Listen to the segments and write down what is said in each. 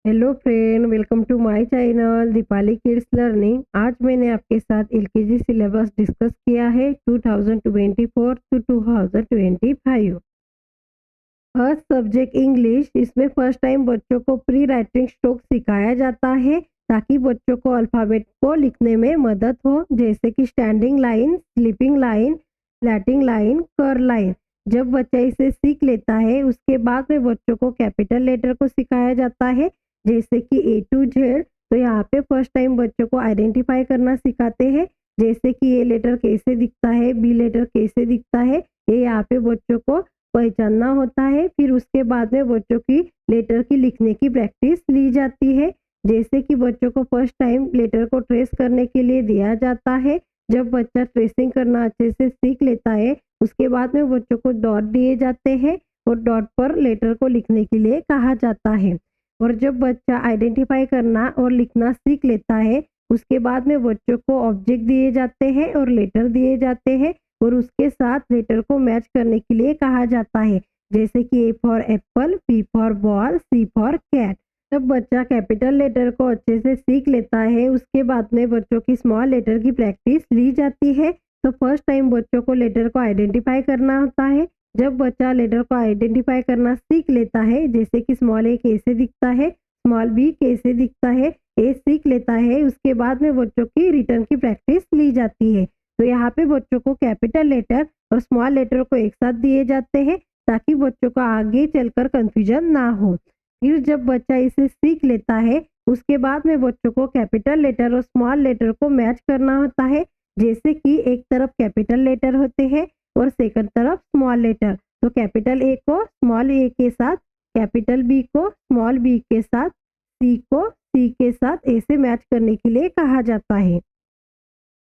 Hello friend, welcome to my channel Deepali kids learning. आज मैंने आपके साथ एलकेजी सिलेबस डिस्कस किया है 2024 टू 2025। First subject English. इसमें फर्स्ट टाइम बच्चों को प्री राइटिंग स्ट्रोक सिखाया जाता है ताकि बच्चों को अल्फ़ाबेट को लिखने में मदद हो, जैसे कि standing line, sleeping line, flatting line, curve line. जब बच्चा इसे सीख लेता है उसके बाद में बच्चों को कैपिटल लेटर को सिखाया जाता है, जैसे कि ए टू जेड। तो यहाँ पे फर्स्ट टाइम बच्चों को आइडेंटिफाई करना सिखाते हैं, जैसे कि ए लेटर कैसे दिखता है, बी लेटर कैसे दिखता है, ये यहाँ पे बच्चों को पहचानना होता है। फिर उसके बाद में बच्चों की लेटर की लिखने की प्रैक्टिस ली जाती है, जैसे कि बच्चों को फर्स्ट टाइम लेटर को ट्रेस करने के लिए दिया जाता है। जब बच्चा ट्रेसिंग करना अच्छे से सीख लेता है उसके बाद में बच्चों को डॉट दिए जाते हैं और डॉट पर लेटर को लिखने के लिए कहा जाता है। और जब बच्चा आइडेंटिफाई करना और लिखना सीख लेता है उसके बाद में बच्चों को ऑब्जेक्ट दिए जाते हैं और लेटर दिए जाते हैं और उसके साथ लेटर को मैच करने के लिए कहा जाता है, जैसे कि A for apple, B for ball, C for cat. जब बच्चा कैपिटल लेटर को अच्छे से सीख लेता है उसके बाद में बच्चों की स्मॉल लेटर की प्रैक्टिस ली जाती है। तो फर्स्ट टाइम बच्चों को लेटर को आइडेंटिफाई करना होता है। जब बच्चा लेटर को आइडेंटिफाई करना सीख लेता है, जैसे कि स्मॉल ए कैसे दिखता है, स्मॉल बी कैसे दिखता है, ए सीख लेता है, उसके बाद में बच्चों की रिटर्न की प्रैक्टिस ली जाती है। तो यहाँ पे बच्चों को कैपिटल लेटर और स्मॉल लेटर को एक साथ दिए जाते हैं ताकि बच्चों को आगे चलकर कंफ्यूजन ना हो। फिर जब बच्चा इसे सीख लेता है उसके बाद में बच्चों को कैपिटल लेटर और स्मॉल लेटर को मैच करना होता है, जैसे कि एक तरफ कैपिटल लेटर होते हैं और सेकंड तरफ स्मॉल लेटर। तो कैपिटल ए को स्मॉल ए के साथ, कैपिटल बी को स्मॉल बी के साथ, सी को सी के साथ ऐसे मैच करने के लिए कहा जाता है।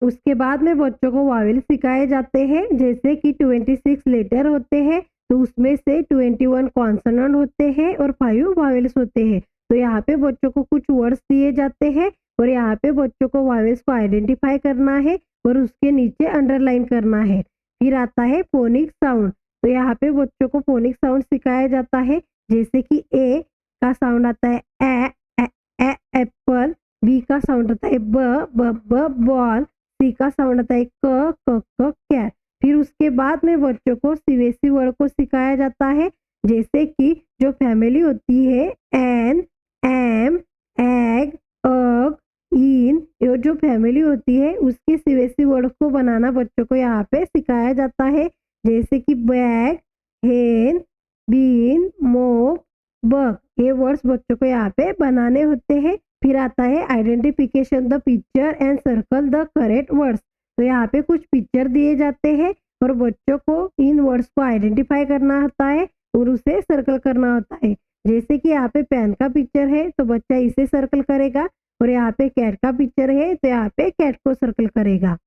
उसके बाद में बच्चों को वावेल सिखाए जाते हैं, जैसे कि 26 लेटर होते हैं तो उसमें से 21 कॉन्सोनेंट होते हैं और 5 वावेल्स होते हैं। तो यहाँ पे बच्चों को कुछ वर्ड्स दिए जाते हैं और यहाँ पे बच्चों को वावेल्स को आइडेंटिफाई करना है और उसके नीचे अंडरलाइन करना है। फिर आता है फोनिक साउंड। तो यहाँ पे बच्चों को फोनिक साउंड सिखाया जाता है, जैसे कि ए का साउंड आता है ए एप्पल, बी का साउंड आता है ब बॉल, सी का साउंड आता है क कैट। फिर उसके बाद में बच्चों को सीवीएसई वर्ड को सिखाया जाता है, जैसे कि जो फैमिली होती है एन, एम, एग, अग, इन, ये जो फैमिली होती है उसके सीवीएसई वर्ड को बनाना बच्चों को यहाँ पे सिखाया जाता है, जैसे कि बैग, हेन, बीन, मोप, बग। ये वर्ड्स बच्चों को यहाँ पे बनाने होते हैं। फिर आता है identification the picture and circle the correct words. तो यहाँ पे कुछ पिक्चर दिए जाते हैं और बच्चों को इन वर्ड्स को आइडेंटिफाई करना होता है और उसे सर्कल करना होता है। जैसे कि यहाँ पे पेन का पिक्चर है तो बच्चा इसे सर्कल करेगा और यहाँ पे कैट का पिक्चर है तो यहाँ पे कैट को सर्कल करेगा।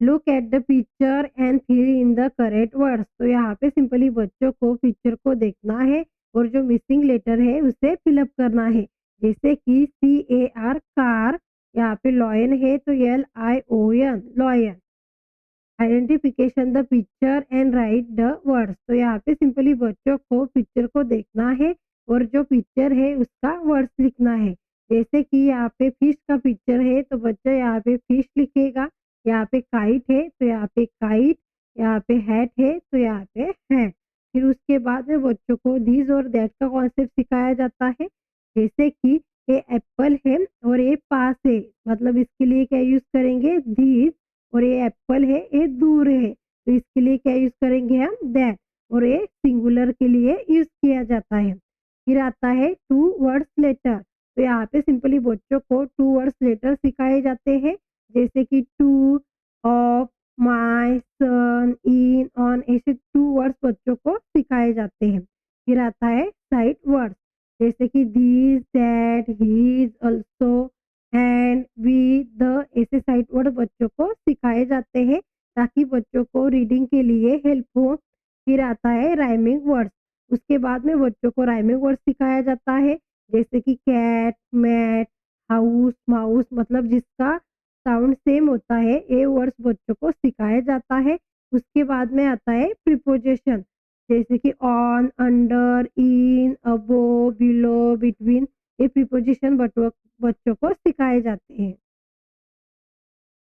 Look at the picture and fill in the correct words. तो यहाँ पे सिंपली बच्चों को पिक्चर को देखना है और जो मिसिंग लेटर है उसे फिलअप करना है, जैसे कि CAR कार, यहाँ पे लॉयन है तो LION lion. Identification the picture and right the words. तो यहाँ पे सिंपली बच्चों को पिक्चर को देखना है और जो पिक्चर है उसका वर्ड्स लिखना है, जैसे कि यहाँ पे फिश का पिक्चर है तो बच्चा यहाँ पे फिश लिखेगा। यहाँ पे काइट है तो यहाँ पे काइट, यहाँ पे हैट है तो यहाँ पे हैट। फिर उसके बाद में बच्चों को दिस और दैट का कॉन्सेप्ट सिखाया जाता है, जैसे कि ये एप्पल है और ये पास है, मतलब इसके लिए क्या यूज करेंगे दिस, और ये एप्पल है ये दूर है तो इसके लिए क्या यूज करेंगे हम दैट, और ये सिंगुलर के लिए यूज किया जाता है। फिर आता है टू वर्ड्स लेटर। तो यहाँ पे सिंपली बच्चों को टू वर्ड्स लेटर सिखाए जाते हैं, जैसे कि to, of, my, son, in, on, ऐसे टू वर्ड्स बच्चों को सिखाए जाते हैं। फिर आता है साइड वर्ड्स, जैसे कि this, that, his, also, and, we, the, ऐसे साइड वर्ड बच्चों को सिखाए जाते हैं ताकि बच्चों को रीडिंग के लिए हेल्प हो। फिर आता है राइमिंग वर्ड्स। उसके बाद में बच्चों को राइमिंग वर्ड सिखाया जाता है, जैसे कि कैट, मैट, हाउस, माउस, मतलब जिसका साउंड सेम होता है ये वर्ड्स बच्चों को सिखाया जाता है। उसके बाद में आता है प्रीपोजिशन, जैसे कि on, under, in, above, below, between, ये प्रीपोजिशन बच्चों को सिखाए जाते हैं।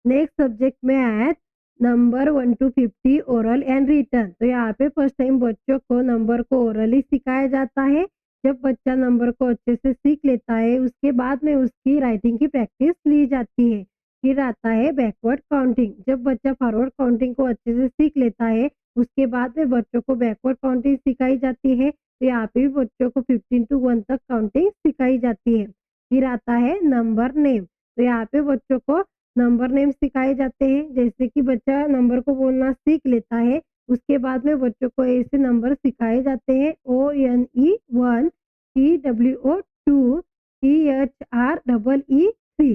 नेक्स्ट सब्जेक्ट में आया number 1 to 50 oral and written. तो यहाँ पे फर्स्ट टाइम बच्चों को नंबर को ओरली सिखाया जाता है। जब बच्चा नंबर को अच्छे से सीख लेता है उसके बाद में उसकी राइटिंग की प्रैक्टिस ली जाती है। फिर आता है बैकवर्ड काउंटिंग। जब बच्चा फॉरवर्ड काउंटिंग को अच्छे से सीख लेता है उसके बाद में बच्चों को बैकवर्ड काउंटिंग सिखाई जाती है। तो यहाँ पे भी बच्चों को 15 to 1 तक काउंटिंग सिखाई जाती है। फिर आता है नंबर नेम। तो यहाँ पे बच्चों को नंबर नेम सिखाए जाते हैं। जैसे कि बच्चा नंबर को बोलना सीख लेता है उसके बाद में बच्चों को ऐसे नंबर सिखाए जाते हैं ONE 1, TWO 2, THREE 3।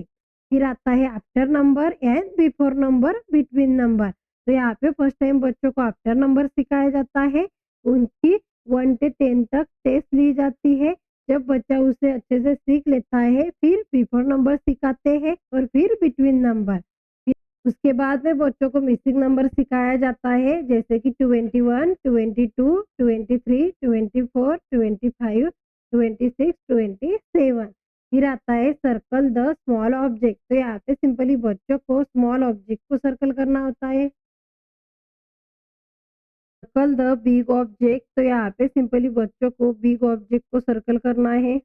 फिर आता है after number and before number, between number. तो यहाँ पे फर्स्ट टाइम बच्चों को आफ्टर नंबर सिखाया जाता है। उनकी 1 से 10 तक टेस्ट ली जाती है। जब बच्चा उसे अच्छे से सीख लेता है फिर बिफोर नंबर सिखाते हैं और फिर बिटवीन नंबर। उसके बाद में बच्चों को मिसिंग नंबर सिखाया जाता है जैसे कि 21, 22, 23, 24, 25, 26, 27। फिर आता है सर्कल द स्मॉल ऑब्जेक्ट। तो यहाँ पे सिंपली बच्चों को स्मॉल ऑब्जेक्ट को सर्कल करना होता है। Circle the big object. तो यहाँ पे सिंपली बच्चों को बिग ऑब्जेक्ट को सर्कल करना है।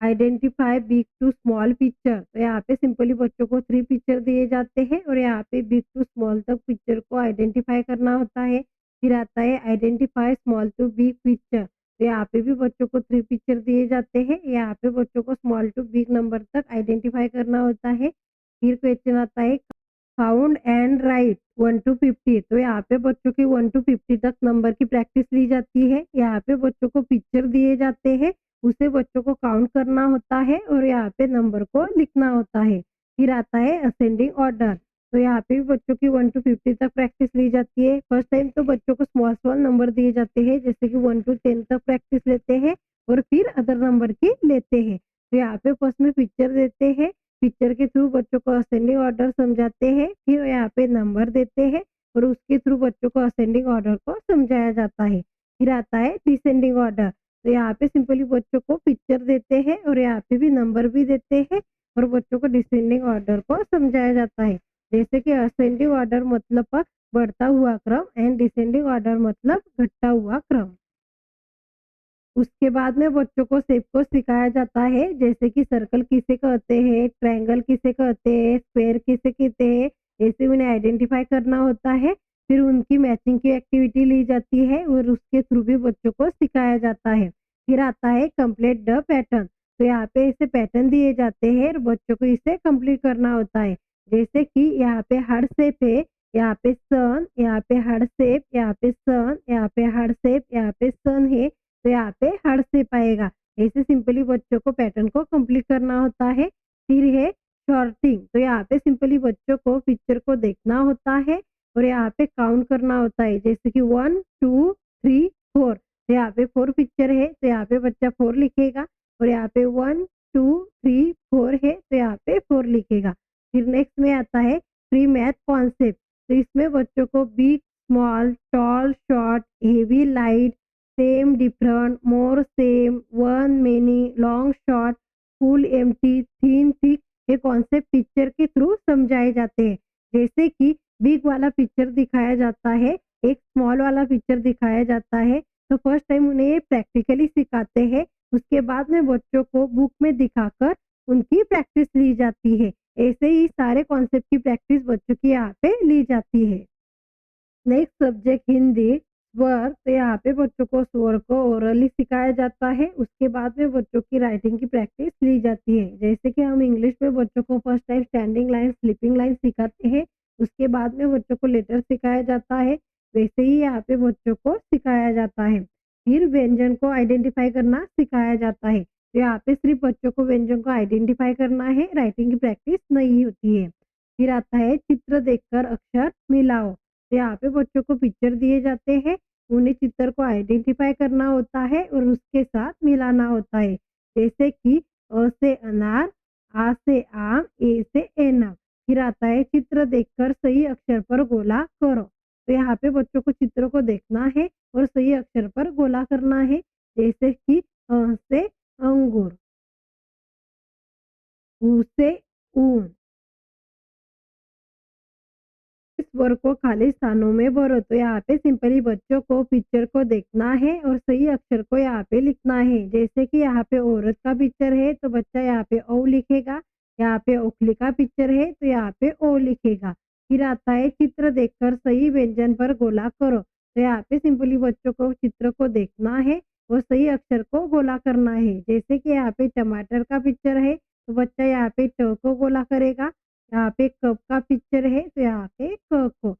Identify big to small picture. तो यहाँ पे सिंपली बच्चों को 3 पिक्चर दिए जाते हैं और यहाँ पे बिग टू स्मॉल तक पिक्चर को आइडेंटिफाई करना होता है। फिर आता है identify small to big picture. तो यहाँ पे भी बच्चों को 3 पिक्चर दिए जाते हैं। यहाँ पे बच्चों को स्मॉल टू बिग नंबर तक आइडेंटिफाई करना होता है। फिर क्वेश्चन आता है काउंट एंड राइट 1 to 50। तो यहाँ पे बच्चों की 1 to 50 तक नंबर की प्रैक्टिस ली जाती है। यहाँ पे बच्चों को पिक्चर दिए जाते हैं उसे बच्चों को काउंट करना होता है और यहाँ पे नंबर को लिखना होता है। फिर आता है असेंडिंग ऑर्डर। तो यहाँ पे भी बच्चों की 1 to 50 तक प्रैक्टिस ली जाती है। फर्स्ट टाइम तो बच्चों को स्मॉल स्मॉल नंबर दिए जाते हैं जैसे कि 1 to 10 तक प्रैक्टिस लेते हैं और फिर अदर नंबर की लेते हैं। तो यहाँ पे फर्स्ट में पिक्चर देते हैं, पिक्चर के थ्रू बच्चों को असेंडिंग ऑर्डर समझाते हैं। फिर यहाँ पे नंबर देते हैं और उसके थ्रू बच्चों को असेंडिंग ऑर्डर को समझाया जाता है। फिर आता है डिसेंडिंग ऑर्डर। तो यहाँ पे सिंपली बच्चों को पिक्चर देते हैं और यहाँ पे भी नंबर भी देते हैं और बच्चों को डिसेंडिंग ऑर्डर को समझाया जाता है। जैसे कि असेंडिंग ऑर्डर मतलब बढ़ता हुआ क्रम एंड डिसेंडिंग ऑर्डर मतलब घटता हुआ क्रम। उसके बाद में बच्चों को शेप को सिखाया जाता है जैसे कि सर्कल किसे कहते हैं, ट्रायंगल किसे कहते हैं, स्क्वायर किसे कहते हैं, ऐसे उन्हें आइडेंटिफाई करना होता है। फिर उनकी मैचिंग की एक्टिविटी ली जाती है और उसके थ्रू भी बच्चों को सिखाया जाता है। फिर आता है कंप्लीट द पैटर्न। तो यहाँ पे ऐसे पैटर्न दिए जाते हैं और बच्चों को इसे कंप्लीट करना होता है। जैसे कि यहाँ पे हार्ट शेप है, यहाँ पे सन, यहाँ पे हार्ट शेप, यहाँ पे सन, यहाँ पे हार्ट शेप, यहाँ पे सन है। तो यहाँ पे हार्ट शेप आएगा। ऐसे सिंपली बच्चों को पैटर्न को कंप्लीट करना होता है। फिर है शॉर्टिंग। तो यहाँ पे सिंपली बच्चों को पिक्चर को देखना होता है और यहाँ पे काउंट करना होता है जैसे कि 1, 2, 3, 4। तो यहाँ पे 4 पिक्चर है तो यहाँ पे बच्चा 4 लिखेगा और यहाँ पे 1, 2, 3, 4 है तो यहाँ पे 4 लिखेगा। फिर नेक्स्ट में आता है प्री मैथ कॉन्सेप्ट। तो इसमें बच्चों को big, small, tall, short, heavy, light, same, different, more, same, one, many, long, short, full, empty, thin, thick ये कॉन्सेप्ट पिक्चर के थ्रू समझाए जाते हैं। जैसे कि बिग वाला पिक्चर दिखाया जाता है, एक स्मॉल वाला पिक्चर दिखाया जाता है। तो फर्स्ट टाइम उन्हें ये प्रैक्टिकली सिखाते हैं। उसके बाद में बच्चों को बुक में दिखाकर उनकी प्रैक्टिस ली जाती है। ऐसे ही सारे कॉन्सेप्ट की प्रैक्टिस बच्चों की यहाँ पे ली जाती है। नेक्स्ट सब्जेक्ट हिंदी स्वर। तो यहाँ पे बच्चों को स्वर को ओरली सिखाया जाता है। उसके बाद में बच्चों की राइटिंग की प्रैक्टिस ली जाती है। जैसे कि हम इंग्लिश में बच्चों को first time standing line, sleeping line सिखाते हैं। उसके बाद में बच्चों को लेटर सिखाया जाता है। वैसे ही यहाँ पे बच्चों को सिखाया जाता है। फिर व्यंजन को आइडेंटिफाई करना सिखाया जाता है। तो यहाँ पे सिर्फ बच्चों को व्यंजन को आइडेंटिफाई करना है, राइटिंग की प्रैक्टिस नहीं होती है। फिर आता है चित्र देखकर अक्षर मिलाओ। तो यहाँ पे बच्चों को पिक्चर दिए जाते हैं, उन्हें चित्र को आइडेंटिफाई करना होता है और उसके साथ मिलाना होता है। जैसे कि अ से अनार, आ से आम, ए से एना। फिर आता है चित्र देखकर सही अक्षर पर गोला करो। तो यहाँ पे बच्चों को चित्र को देखना है और सही अक्षर पर गोला करना है। जैसे कि अ से अंगूर। ऊ से ऊन। इस वर्ग को खाली स्थानों में भरो। तो यहाँ पे सिंपली बच्चों को पिक्चर को देखना है और सही अक्षर को यहाँ पे लिखना है। जैसे कि यहाँ पे औरत का पिक्चर है तो बच्चा यहाँ पे औ लिखेगा। यहाँ पे ओखली का पिक्चर है तो यहाँ पे ओ लिखेगा। फिर आता है चित्र देखकर सही व्यंजन पर गोला करो। तो यहाँ पे सिंपली बच्चों को चित्र को देखना है और सही अक्षर को गोला करना है। जैसे कि यहाँ पे टमाटर का पिक्चर है तो बच्चा यहाँ पे ट को गोला करेगा। यहाँ पे कप का पिक्चर है तो यहाँ पे क को।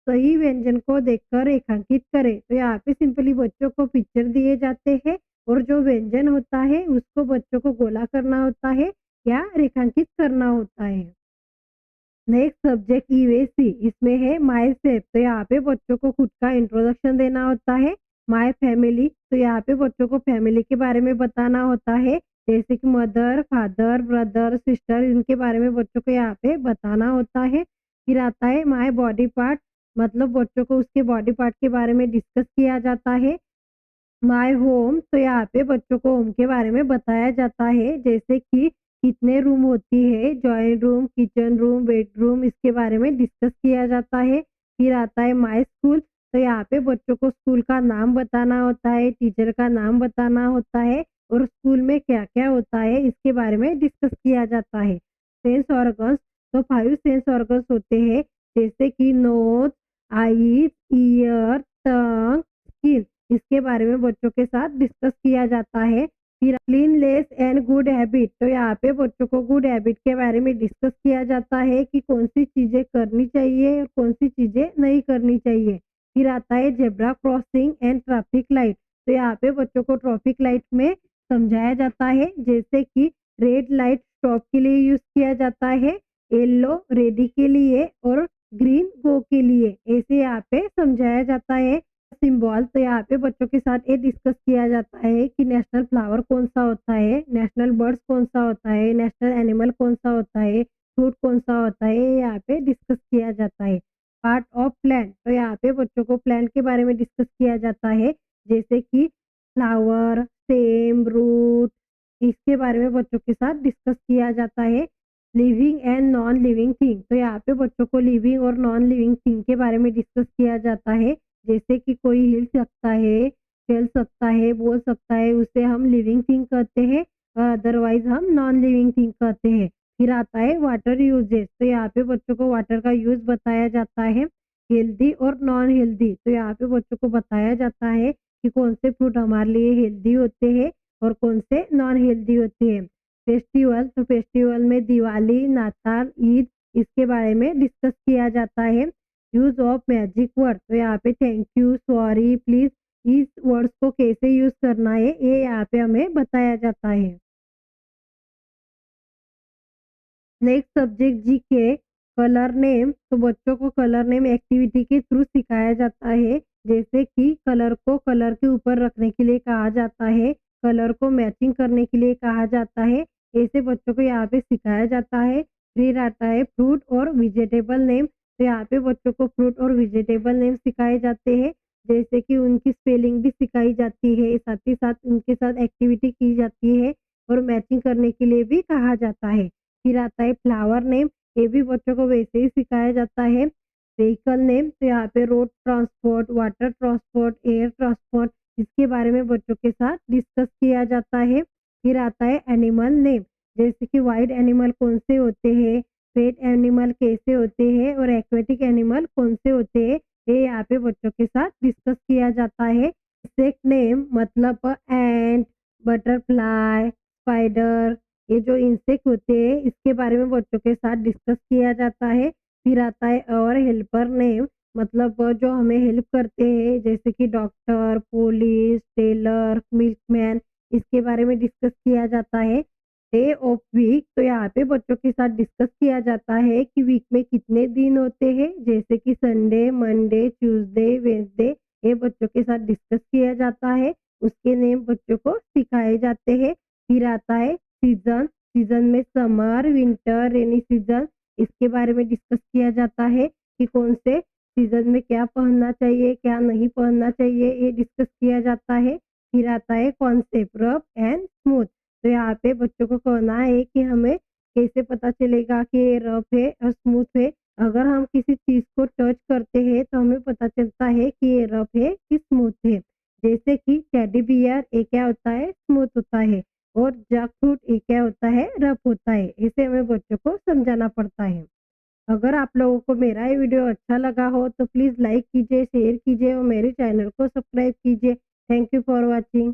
सही व्यंजन को देखकर रेखांकित करें। तो यहाँ पे सिंपली बच्चों को पिक्चर दिए जाते हैं और जो व्यंजन होता है उसको बच्चों को गोला करना होता है या रेखांकित करना होता है। नेक्स्ट सब्जेक्ट ईवीसी, इसमें है माय सेल्फ। तो यहाँ पे बच्चों को खुद का इंट्रोडक्शन देना होता है। माय फैमिली, तो यहाँ पे बच्चों को फैमिली के बारे में बताना होता है। जैसे कि मदर, फादर, ब्रदर, सिस्टर, इनके बारे में बच्चों को यहाँ पे बताना होता है। फिर आता है माय बॉडी पार्ट, मतलब बच्चों को उसके बॉडी पार्ट के बारे में डिस्कस किया जाता है। माय होम, तो यहाँ पे बच्चों को होम के बारे में बताया जाता है। जैसे कि कितने रूम होती है, joint room, kitchen room, bedroom, इसके बारे में डिस्कस किया जाता है। फिर आता है माय स्कूल, तो यहाँ पे बच्चों को स्कूल का नाम बताना होता है, टीचर का नाम बताना होता है और स्कूल में क्या-क्या होता है इसके बारे में डिस्कस किया जाता है। सेंस ऑर्गन्स, तो 5 सेंस ऑर्गन्स होते हैं जैसे कि नोज़, आईज़, ईयर, टंग, स्किन, इसके बारे में बच्चों के साथ डिस्कस किया जाता है। फिर क्लीननेस एंड गुड हैबिट, तो यहाँ पे बच्चों को गुड हैबिट के बारे में डिस्कस किया जाता है कि कौन सी चीज़ें करनी चाहिए और कौन सी चीज़ें नहीं करनी चाहिए। फिर आता है zebra crossing and traffic light, तो यहाँ पे बच्चों को ट्रैफिक लाइट में समझाया जाता है। जैसे कि रेड लाइट स्टॉप के लिए यूज़ किया जाता है, येलो रेडी के लिए और ग्रीन गो के लिए, ऐसे यहाँ पे समझाया जाता है। सिंबल, तो यहाँ पे बच्चों के साथ ये डिस्कस किया जाता है कि नेशनल फ्लावर कौन सा होता है, नेशनल बर्ड्स कौन सा होता है, नेशनल एनिमल कौन सा होता है, फ्रूट कौन सा होता है, ये यहाँ पे डिस्कस किया जाता है। पार्ट ऑफ प्लांट, तो यहाँ पे बच्चों को प्लांट के बारे में डिस्कस किया जाता है। जैसे कि फ्लावर, स्टेम, रूट, इसके बारे में बच्चों के साथ डिस्कस किया जाता है। Living and non living thing, तो यहाँ पे बच्चों को लिविंग और नॉन लिविंग थिंग के बारे में डिस्कस किया जाता है। जैसे कि कोई हिल सकता है, चल सकता है, बोल सकता है, उसे हम लिविंग थिंग कहते हैं और अदरवाइज हम नॉन लिविंग थिंग कहते हैं। फिर आता है वाटर यूजेस, तो यहाँ पे बच्चों को वाटर का यूज बताया जाता है। हेल्दी और नॉन हेल्दी, तो यहाँ पे बच्चों को बताया जाता है कि कौन से फ्रूट हमारे लिए हेल्दी होते हैं और कौन से नॉन हेल्दी होते हैं। फेस्टिवल, तो फेस्टिवल में दिवाली, नाताल, ईद, इसके बारे में डिस्कस किया जाता है। यूज ऑफ मैजिक वर्ड, तो यहाँ पे थैंक यू, सॉरी, प्लीज, इस वर्ड्स को कैसे यूज करना है ये यहाँ पे हमें बताया जाता है। Next subject GK, colour name, तो बच्चों को कलर नेम एक्टिविटी के थ्रू सिखाया जाता है। जैसे कि कलर को कलर के ऊपर रखने के लिए कहा जाता है, कलर को मैचिंग करने के लिए कहा जाता है, ऐसे बच्चों को यहाँ पे सिखाया जाता है। फिर आता है फ्रूट और वेजिटेबल नेम, तो यहाँ पे बच्चों को फ्रूट और वेजिटेबल नेम सिखाए जाते हैं। जैसे कि उनकी स्पेलिंग भी सिखाई जाती है, साथ ही साथ उनके साथ एक्टिविटी की जाती है और मैचिंग करने के लिए भी कहा जाता है। फिर आता है फ्लावर नेम, ये भी बच्चों को वैसे ही सिखाया जाता है। व्हीकल नेम, तो यहाँ पे road transport, water transport, air transport, इसके बारे में बच्चों के साथ डिस्कस किया जाता है। फिर आता है एनिमल नेम, जैसे कि वाइल्ड एनिमल कौन से होते हैं, पेट एनिमल कैसे होते हैं और एक्वेटिक एनिमल कौन से होते हैं, ये यहाँ पे बच्चों के साथ डिस्कस किया जाता है। इंसेक्ट नेम, मतलब एंट, बटरफ्लाई, स्पाइडर, ये जो इंसेक्ट होते हैं इसके बारे में बच्चों के साथ डिस्कस किया जाता है। फिर आता है और हेल्पर नेम, मतलब वो जो हमें हेल्प करते हैं जैसे कि डॉक्टर, पुलिस, टेलर, मिल्कमैन, इसके बारे में डिस्कस किया जाता है। डे ऑफ वीक, तो यहाँ पे बच्चों के साथ डिस्कस किया जाता है कि वीक में कितने दिन होते हैं, जैसे कि संडे, मंडे, ट्यूसडे, वेडनेसडे, ये बच्चों के साथ डिस्कस किया जाता है। उसके नेम बच्चों को सिखाए जाते हैं। फिर आता है सीजन, सीजन में समर, विंटर, रेनी सीजन, इसके बारे में डिस्कस किया जाता है कि कौन से सीजन में क्या पहनना चाहिए, क्या नहीं पहनना चाहिए, ये डिस्कस किया जाता है। फिर आता है कॉन्सेप्ट रफ एंड स्मूथ, तो यहाँ पे बच्चों को कहना है कि हमें कैसे पता चलेगा कि ये रफ है और स्मूथ है। अगर हम किसी चीज़ को टच करते हैं तो हमें पता चलता है कि ये रफ है कि स्मूथ है। जैसे कि टेडी बियर ये क्या होता है, स्मूथ होता है, और जैकफ्रूट ये क्या होता है, रफ होता है। इसे हमें बच्चों को समझाना पड़ता है। अगर आप लोगों को मेरा ये वीडियो अच्छा लगा हो तो प्लीज़ लाइक कीजिए, शेयर कीजिए और मेरे चैनल को सब्सक्राइब कीजिए। Thank you for watching.